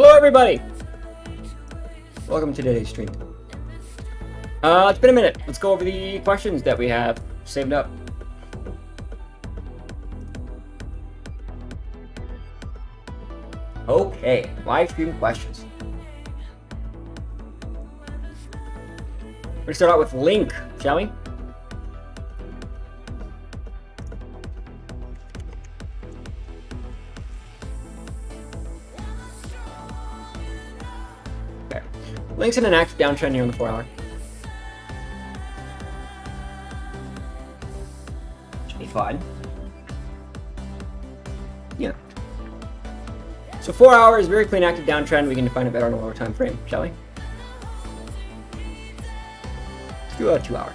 Hello everybody! Welcome to today's stream. It's been a minute. Let's go over the questions that we have saved up. Okay, live stream questions. We're gonna start out with Link, shall we? Okay. Link's in an active downtrend here on the 4-hour. Should be fine. Yeah. So 4 hours, very clean active downtrend. We can define it better on a lower time frame, shall we? Let's do a 2-hour.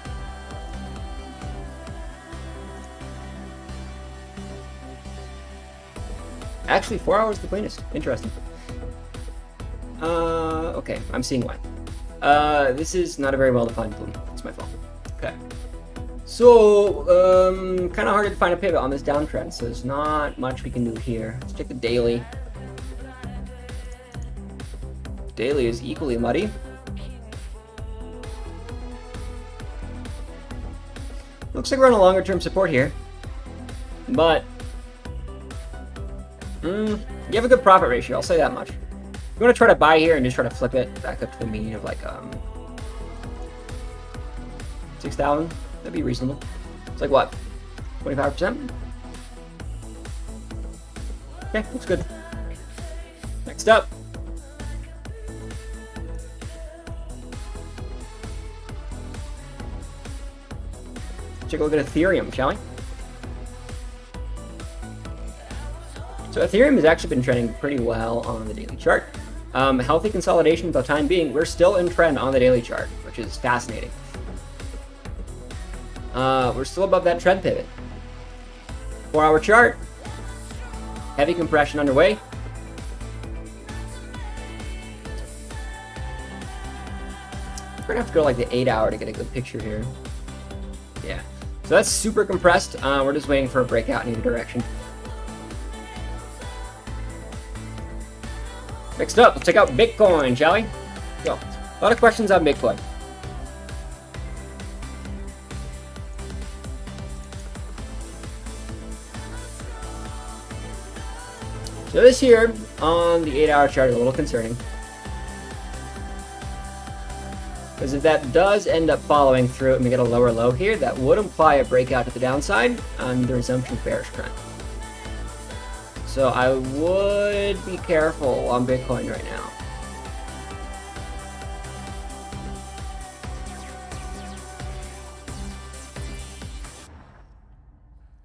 Actually, 4 hours is the cleanest. Interesting. Okay, I'm seeing why. This is not a very well-defined plume. It's my fault. Okay. So, kind of hard to find a pivot on this downtrend, so there's not much we can do here. Let's check the daily. Daily is equally muddy. Looks like we're on a longer term support here. But you have a good profit ratio, I'll say that much. If you want to try to buy here and just try to flip it back up to the mean of like 6,000, that'd be reasonable. It's like what? 25%? Okay, looks good. Next up. Take a look at Ethereum, shall we? So Ethereum has actually been trending pretty well on the daily chart. Healthy consolidation for the time being. We're still in trend on the daily chart, which is fascinating. We're still above that trend pivot. 4-hour chart. Heavy compression underway. We're gonna have to go like the 8-hour to get a good picture here. Yeah. So that's super compressed. We're just waiting for a breakout in either direction. Next up, let's check out Bitcoin, shall we? So, a lot of questions on Bitcoin. So this here on the 8-hour chart is a little concerning. Because if that does end up following through and we get a lower low here, that would imply a breakout to the downside and the resumption of bearish trend. So I would be careful on Bitcoin right now.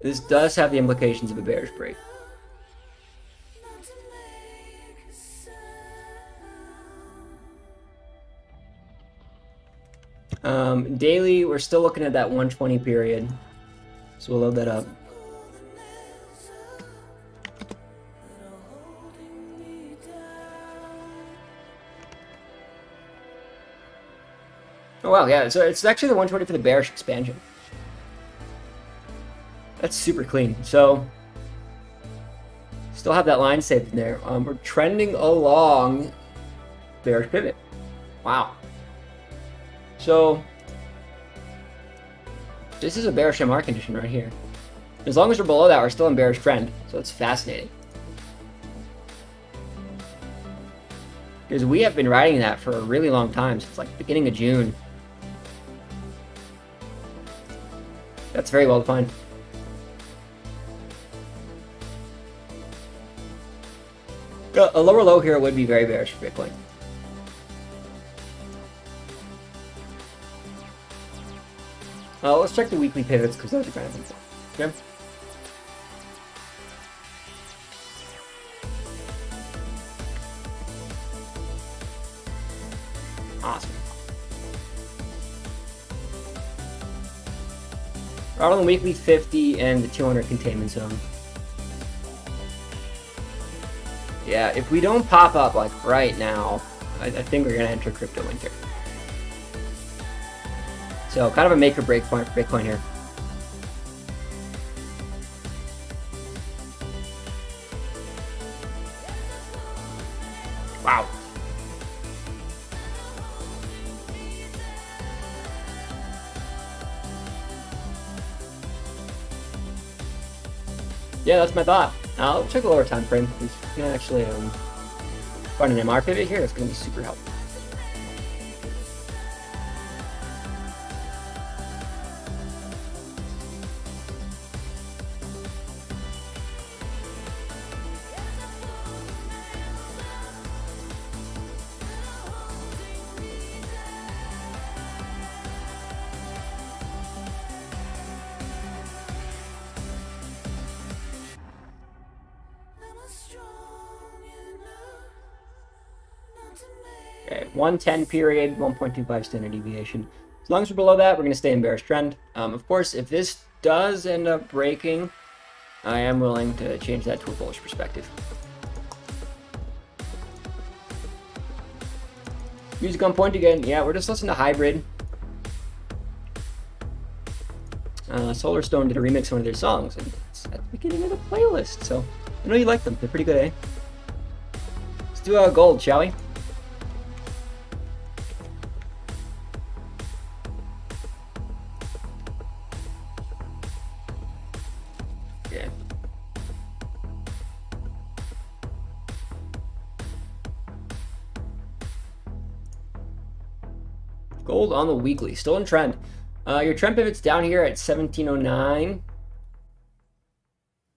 This does have the implications of a bearish break. Daily, we're still looking at that 120 period. So we'll load that up. Oh wow, yeah, so it's actually the 120 for the bearish expansion. That's super clean. So, still have that line saved in there. We're trending along bearish pivot. Wow. So, this is a bearish MR condition right here. As long as we're below that, we're still in bearish trend. So it's fascinating. Because we have been riding that for a really long time, since like beginning of June. That's very well defined. A lower low here would be very bearish for Bitcoin. Let's check the weekly pivots because those are kind of important. Okay. Awesome. We're out on the weekly 50 and the 200 containment zone. Yeah, if we don't pop up like right now, I think we're gonna enter crypto winter. So kind of a make or break point for Bitcoin here. Wow. Yeah, that's my thought. I'll check the lower time frame. We can actually find an MR pivot here. It's going to be super helpful. Okay, 110 period, 1.25 standard deviation. As long as we're below that, we're going to stay in bearish trend. Of course, if this does end up breaking, I am willing to change that to a bullish perspective. Music on point again. Yeah, we're just listening to Hybrid. Solar Stone did a remix of one of their songs, and it's at the beginning of the playlist, so I know you like them. They're pretty good, eh? Let's do gold, shall we? Yeah. Gold on the weekly, still in trend. Your trend pivot's down here at 1709.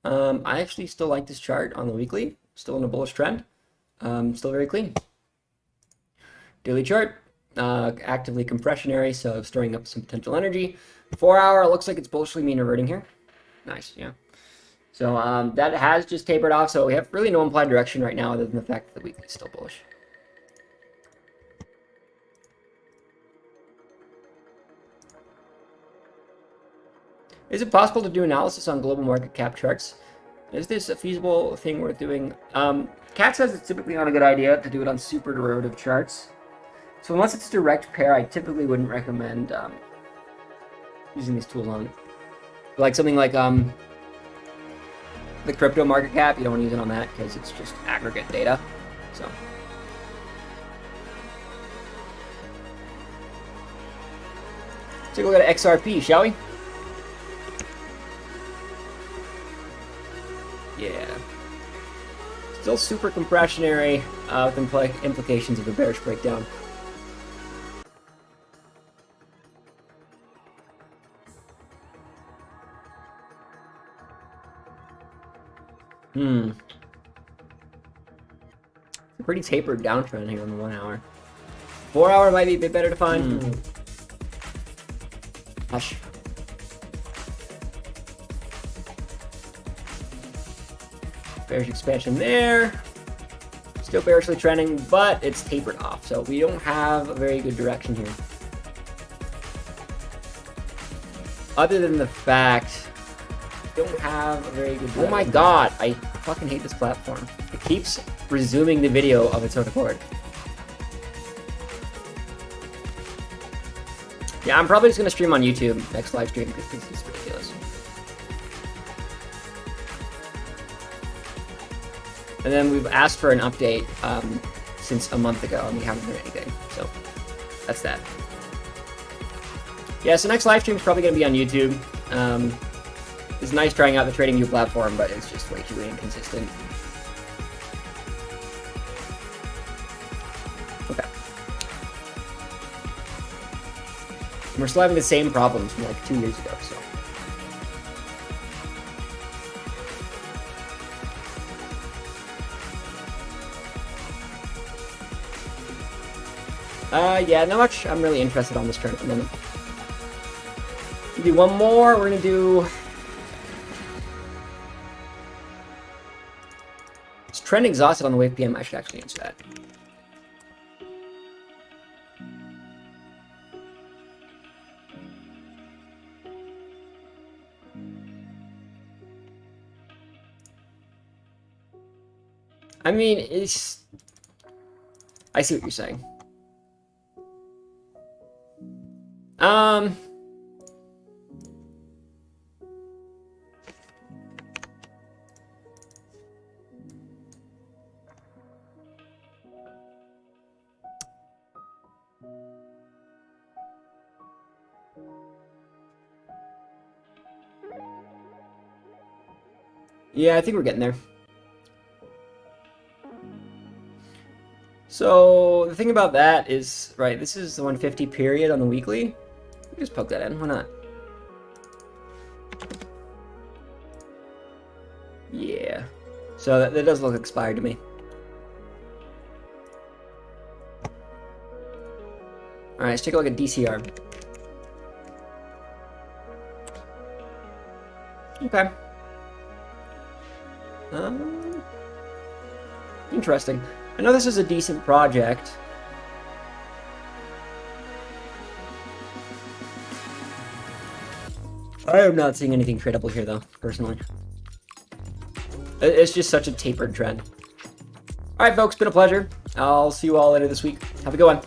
I actually still like this chart on the weekly. Still in a bullish trend. Still very clean. Daily chart, actively compressionary, so storing up some potential energy. 4 hour, looks like it's bullishly mean reverting here. Nice, yeah. So that has just tapered off, so we have really no implied direction right now other than the fact that the weekly is still bullish. Is it possible to do analysis on global market cap charts? Is this a feasible thing worth doing? Kat says it's typically not a good idea to do it on super derivative charts. So unless it's direct pair, I typically wouldn't recommend using these tools on. Like something like the crypto market cap, you don't want to use it on that because it's just aggregate data. So. Take a look at XRP, shall we? Yeah. Still super compressionary with implications of a bearish breakdown. It's a pretty tapered downtrend here on the 1 hour. 4 hour might be a bit better to find. Hush. Bearish expansion there. Still bearishly trending, but it's tapered off, so we don't have a very good direction here. Other than the fact, we don't have a very good direction. Oh my god, I fucking hate this platform. It keeps resuming the video of its own accord. Yeah, I'm probably just going to stream on YouTube next live stream because this is ridiculous. And then we've asked for an update since a month ago, and we haven't heard anything. So that's that. Yeah, so next live stream is probably going to be on YouTube. It's nice trying out the TradingView platform, but it's just way too inconsistent. Okay. And we're still having the same problems from like 2 years ago, so. Yeah, not much. I'm really interested on this chart at the moment. We'll do one more. We're gonna do. Is trend exhausted on the wave PM? I should actually answer that. I mean, it's. I see what you're saying. Yeah, I think we're getting there. So the thing about that is, right, this is the 150 period on the weekly. Just poke that in, why not? Yeah. So that does look expired to me. Alright, let's take a look at DCR. Okay. Interesting. I know this is a decent project. I am not seeing anything tradable here, though, personally. It's just such a tapered trend. Alright, folks, been a pleasure. I'll see you all later this week. Have a good one.